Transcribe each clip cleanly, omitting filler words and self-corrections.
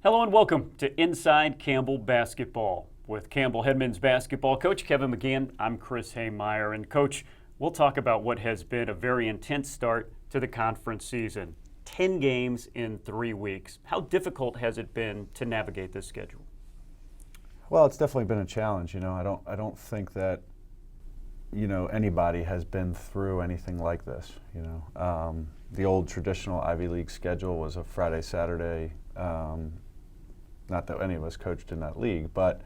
Hello and welcome to Inside Campbell Basketball. With Campbell Headman's basketball coach Kevin McGeehan, I'm Chris Hemeyer. And Coach, we'll talk about what has been a very intense start to the conference season. 10 games in 3 weeks. How difficult has it been to navigate this schedule? Well, it's definitely been a challenge. I don't think that anybody has been through anything like this. The old traditional Ivy League schedule was a Friday, Saturday. Not that any of us coached in that league, but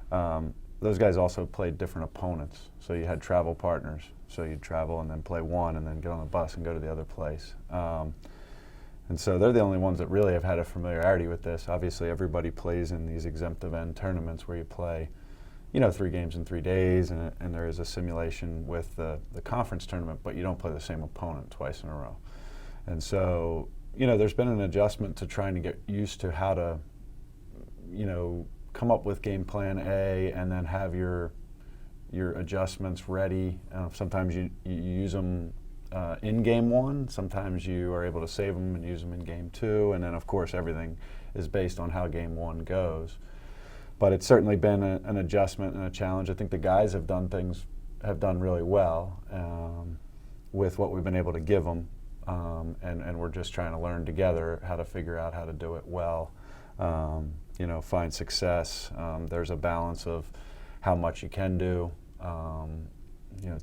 those guys also played different opponents. So you had travel partners. So you'd travel and then play one and then get on the bus and go to the other place. And so they're the only ones that really have had a familiarity with this. Obviously, everybody plays in these exempt event tournaments where you play, 3 games in 3 days, and there is a simulation with the conference tournament, but you don't play the same opponent twice in a row. And so, there's been an adjustment to trying to get used to how to come up with game plan A and then have your adjustments ready. Sometimes you use them in game one. Sometimes you are able to save them and use them in game two. And then, of course, everything is based on how game one goes. But it's certainly been an adjustment and a challenge. I think the guys have done really well with what we've been able to give them. And we're just trying to learn together how to figure out how to do it well. Find success. There's a balance of how much you can do.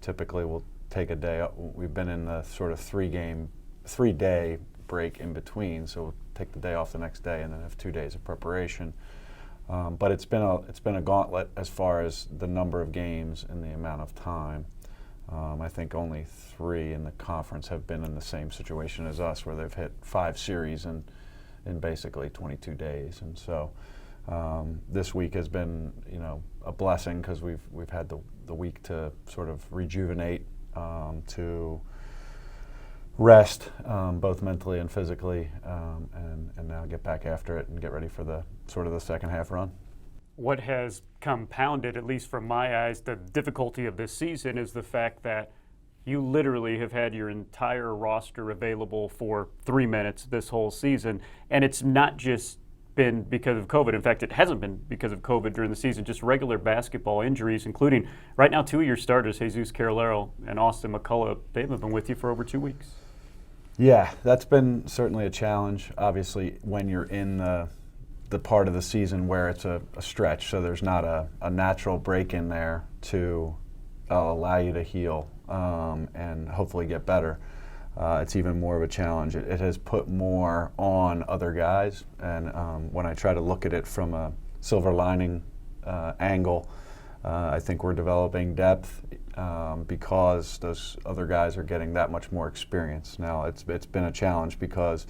Typically we'll take a day. We've been in the sort of 3-day break in between, so we'll take the day off the next day and then have 2 days of preparation. But it's been a gauntlet as far as the number of games and the amount of time. I think only 3 in the conference have been in the same situation as us, where they've hit 5 series in basically 22 days. And so this week has been, a blessing because we've had the week to sort of rejuvenate, to rest, both mentally and physically, and now get back after it and get ready for the second half run. What has compounded, at least from my eyes, the difficulty of this season is the fact that you literally have had your entire roster available for 3 minutes this whole season, and it's not just been because of COVID. In fact, it hasn't been because of COVID during the season, just regular basketball injuries, including right now 2 of your starters, Jesus Carolero and Austin McCullough. They haven't been with you for over 2 weeks. Yeah, that's been certainly a challenge, obviously, when you're in the part of the season where it's a stretch, so there's not a natural break in there to allow you to heal and hopefully get better. It's even more of a challenge. It has put more on other guys, and when I try to look at it from a silver lining angle, I think we're developing depth because those other guys are getting that much more experience. Now, it's been a challenge because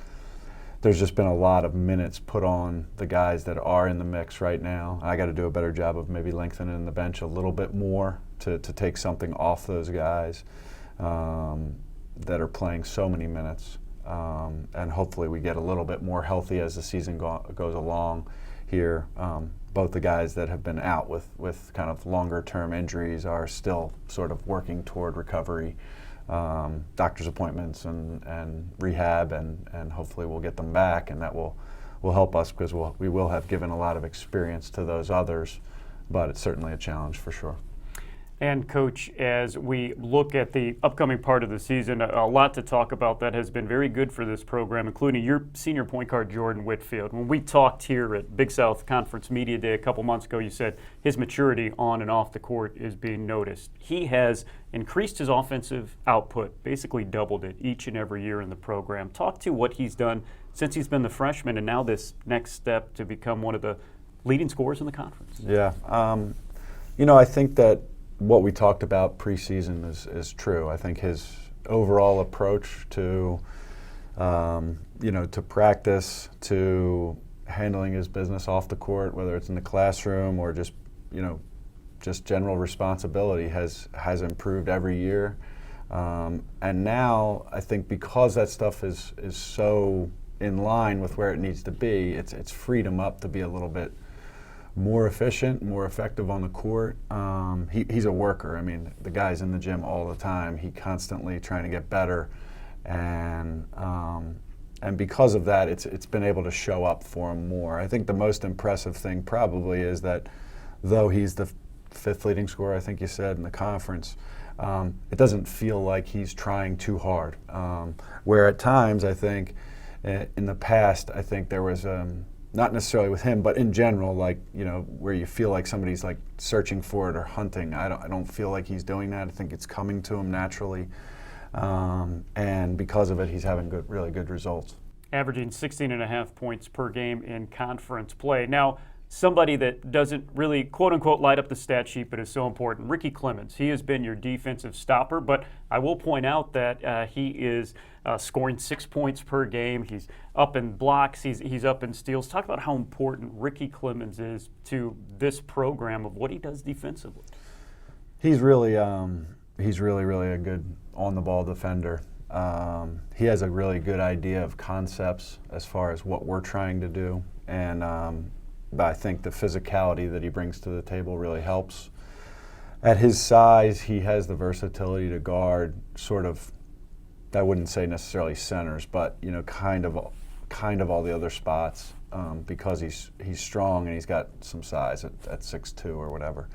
there's just been a lot of minutes put on the guys that are in the mix right now. I got to do a better job of maybe lengthening the bench a little bit more to take something off those guys that are playing so many minutes. And hopefully we get a little bit more healthy as the season goes along here. Both the guys that have been out with kind of longer term injuries are still sort of working toward recovery. Doctor's appointments and rehab, and hopefully we'll get them back, and that will help us because we will have given a lot of experience to those others, but it's certainly a challenge for sure. And Coach, as we look at the upcoming part of the season, a lot to talk about that has been very good for this program, including your senior point guard, Jordan Whitfield. When we talked here at Big South Conference Media Day a couple months ago, you said his maturity on and off the court is being noticed. He has increased his offensive output, basically doubled it each and every year in the program. Talk to what he's done since he's been the freshman and now this next step to become one of the leading scorers in the conference. Yeah, I think that what we talked about preseason is true. I think his overall approach to, to practice, to handling his business off the court, whether it's in the classroom or just general responsibility, has improved every year. And now I think because that stuff is so in line with where it needs to be, it's freed him up to be a little bit more efficient, more effective on the court. He's a worker. I mean, the guy's in the gym all the time. He constantly trying to get better, and because of that, it's been able to show up for him more. I think the most impressive thing probably is that though he's the fifth leading scorer, I think you said, in the conference, it doesn't feel like he's trying too hard. Where at times, I think, in the past, I think there was, not necessarily with him, but in general, like, where you feel like somebody's like searching for it or hunting. I don't feel like he's doing that. I think it's coming to him naturally. And because of it, he's having really good results. Averaging 16.5 points per game in conference play. Now, somebody that doesn't really, quote-unquote, light up the stat sheet, but is so important, Ricky Clemons. He has been your defensive stopper, but I will point out that he is scoring 6 points per game. He's up in blocks. He's up in steals. Talk about how important Ricky Clemons is to this program of what he does defensively. He's really a good on-the-ball defender. He has a really good idea of concepts as far as what we're trying to do, and I think the physicality that he brings to the table really helps. At his size, he has the versatility to guard sort of, I wouldn't say necessarily centers, but kind of all the other spots because he's strong and he's got some size at 6'2" or whatever.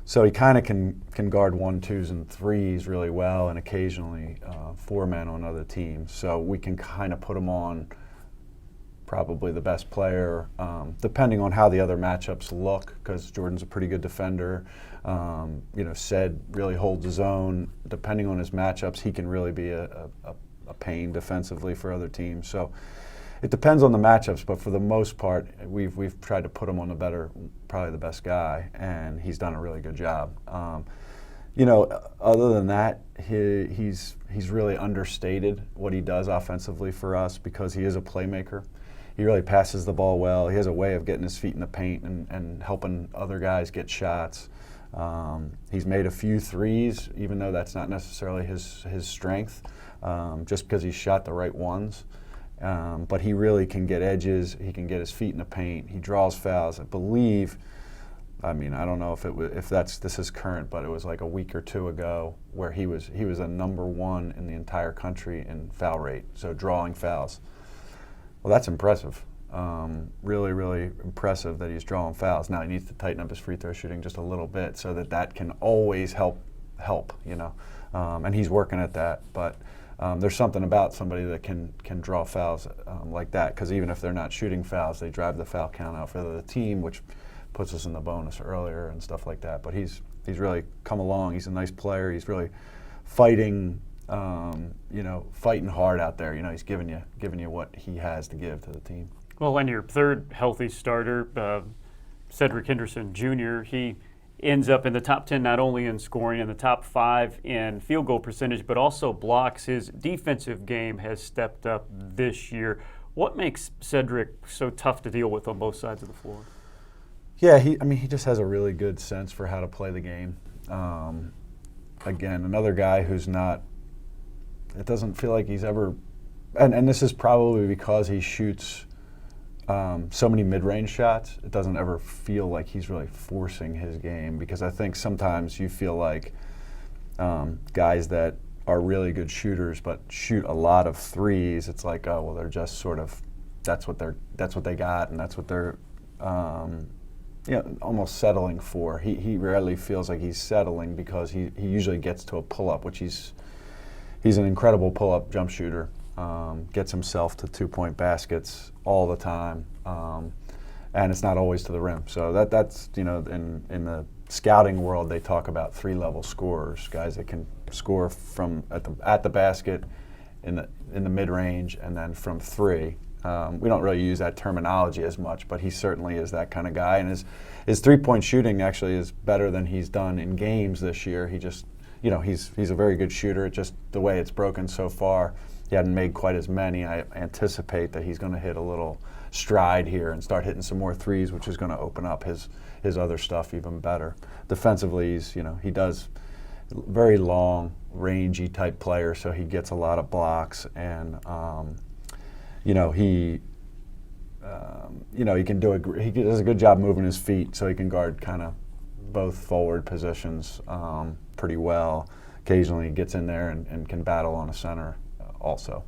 So he kind of can guard 1, 2s, and 3s really well, and occasionally 4 men on other teams. So we can kind of put him on probably the best player, depending on how the other matchups look, because Jordan's a pretty good defender. Ced really holds his own. Depending on his matchups, he can really be a pain defensively for other teams. So it depends on the matchups, but for the most part, we've tried to put him on probably the best guy, and he's done a really good job. Other than that, he's really understated what he does offensively for us because he is a playmaker. He really passes the ball well. He has a way of getting his feet in the paint and helping other guys get shots. He's made a few threes, even though that's not necessarily his strength, just because he's shot the right ones. But he really can get edges. He can get his feet in the paint. He draws fouls. I believe, I don't know if this is current, but it was like a week or two ago where he was a number 1 in the entire country in foul rate, so drawing fouls. Well, that's impressive. Really, really impressive that he's drawing fouls. Now he needs to tighten up his free throw shooting just a little bit so that can always help. And he's working at that. But there's something about somebody that can draw fouls like that, because even if they're not shooting fouls, they drive the foul count out for the team, which puts us in the bonus earlier and stuff like that. But he's really come along. He's a nice player. He's really fighting hard out there. He's giving you what he has to give to the team. Well, and your third healthy starter, Cedric Henderson Jr., he ends up in the top 10 not only in scoring, in the top 5 in field goal percentage, but also blocks. His defensive game has stepped up this year. What makes Cedric so tough to deal with on both sides of the floor? Yeah, he just has a really good sense for how to play the game. Again, another guy who's not, it doesn't feel like he's ever, and this is probably because he shoots so many mid-range shots, it doesn't ever feel like he's really forcing his game, because I think sometimes you feel like guys that are really good shooters but shoot a lot of threes, it's like, oh, well, they're just sort of, that's what they got, and that's what they're almost settling for. He rarely feels like he's settling, because he usually gets to a pull-up, which he's an incredible pull-up jump shooter. Gets himself to 2-point baskets all the time, and it's not always to the rim. So that's in the scouting world, they talk about 3-level scorers, guys that can score from at the basket, in the mid range, and then from 3. We don't really use that terminology as much, but he certainly is that kind of guy, and his 3-point shooting actually is better than he's done in games this year. He just, he's a very good shooter. It's just the way it's broken so far. He hadn't made quite as many. I anticipate that he's going to hit a little stride here and start hitting some more threes, which is going to open up his other stuff even better. Defensively, he does very long, rangy type player, so he gets a lot of blocks, and he does a good job moving his feet, so he can guard kind of both forward positions pretty well. Occasionally he gets in there and can battle on a center also.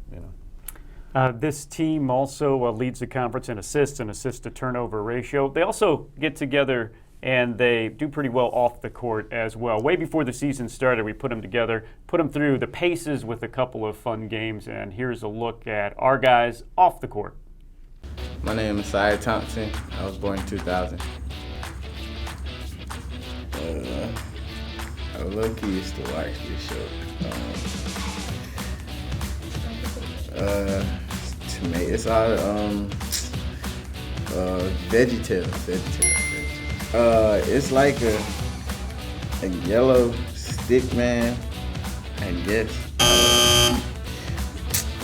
This team also leads the conference in assists and assist-to-turnover ratio. They also get together and they do pretty well off the court as well. Way before the season started, we put them together, put them through the paces with a couple of fun games, and here's a look at our guys off the court. My name is Cy Thompson. I was born in 2000. I low-key used to watch this show. It's all VeggieTales. It's like a yellow stick man, I guess.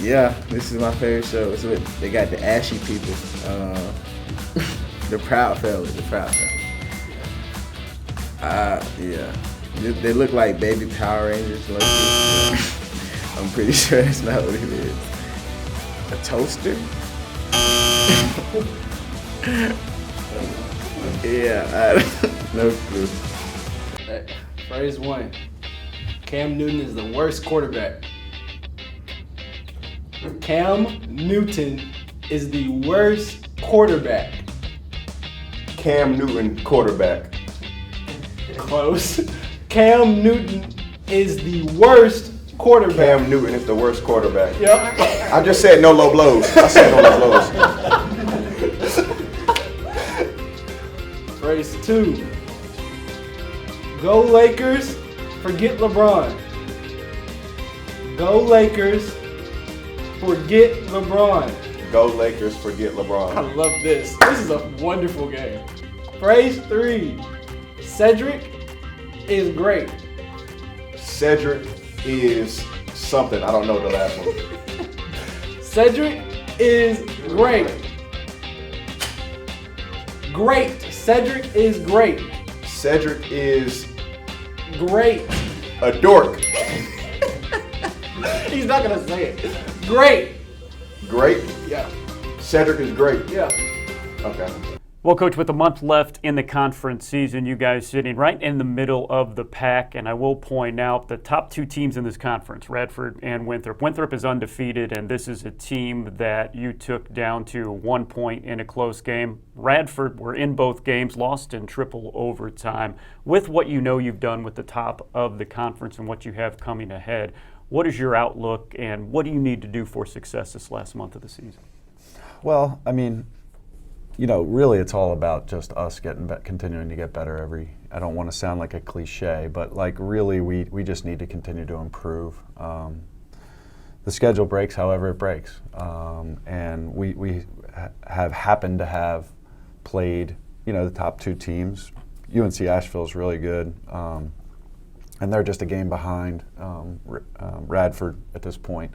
Yeah, this is my favorite show. It's with, they got the ashy people, the Proud Fellas. Yeah, they look like baby Power Rangers. I'm pretty sure that's not what it is. A toaster? Yeah, no clue. Phrase 1. Cam Newton is the worst quarterback. Cam Newton is the worst quarterback. Cam Newton, quarterback. Close. Cam Newton is the worst quarterback. Cam Newton is the worst quarterback. Yep. I just said no low blows. I said no low blows. Phrase 2. Go Lakers, forget LeBron. Go Lakers, forget LeBron. Go Lakers, forget I LeBron. love this. This is a wonderful game. Phrase 3. Cedric is great. Cedric is something. I don't know the last one. Cedric is great. Great. Cedric is great. Cedric is Great. a dork. He's not gonna say it. Great. Great. Yeah. Cedric is great. Yeah. Okay. Well, Coach, with a month left in the conference season, you guys sitting right in the middle of the pack, and I will point out the top two teams in this conference, Radford and Winthrop. Winthrop is undefeated, and this is a team that you took down to 1 point in a close game. Radford were in both games, lost in triple overtime. With what you know you've done with the top of the conference and what you have coming ahead, what is your outlook, and what do you need to do for success this last month of the season? Well, I mean, you know, really it's all about just us continuing to get better I don't want to sound like a cliche, but like really we just need to continue to improve. The schedule breaks however it breaks. And we have happened to have played, you know, the top two teams. UNC Asheville is really good. And they're just a game behind Radford at this point.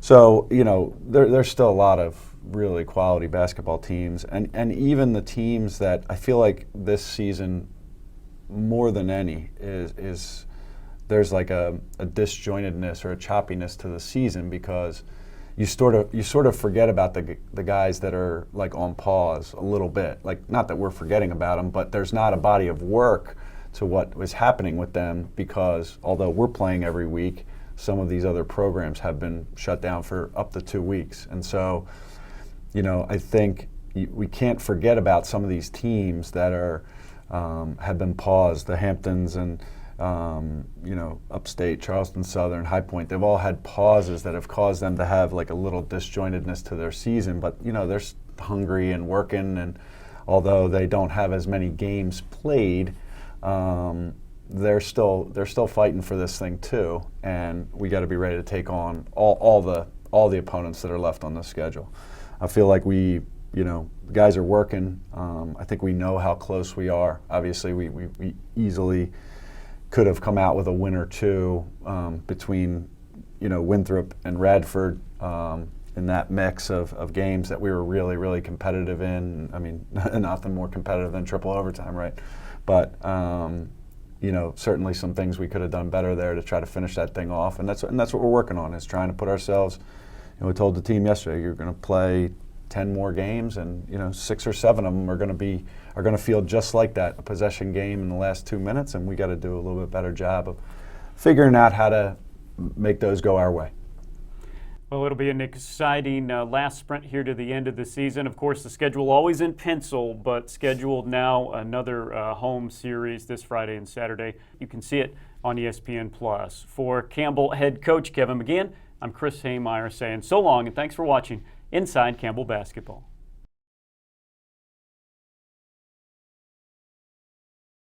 So, you know, there's still a lot of really quality basketball teams, and even the teams that I feel like this season more than any is there's like a disjointedness or a choppiness to the season, because you sort of forget about the guys that are like on pause a little bit. Like, not that we're forgetting about them, but there's not a body of work to what was happening with them, because although we're playing every week, some of these other programs have been shut down for up to 2 weeks. And so, you know, I think we can't forget about some of these teams that are have been paused. The Hamptons and you know, Upstate, Charleston Southern, High Point. They've all had pauses that have caused them to have like a little disjointedness to their season. But you know, they're hungry and working, and although they don't have as many games played, they're still fighting for this thing too. And we got to be ready to take on all the opponents that are left on the schedule. I feel like the guys are working. I think we know how close we are. Obviously, we easily could have come out with a win or two between, Winthrop and Radford in that mix of games that we were really, really competitive in. I mean, nothing more competitive than triple overtime, right? But certainly some things we could have done better there to try to finish that thing off, and that's what we're working on, is trying to put ourselves. We told the team yesterday, you're going to play 10 more games, and 6 or 7 of them are going to feel just like that, a possession game in the last 2 minutes, and we got to do a little bit better job of figuring out how to make those go our way. Well, it'll be an exciting last sprint here to the end of the season. Of course, the schedule always in pencil, but scheduled now another home series this Friday and Saturday. You can see it on ESPN+. For Campbell head coach Kevin McGeehan, I'm Chris Hemeyer saying so long and thanks for watching Inside Campbell Basketball.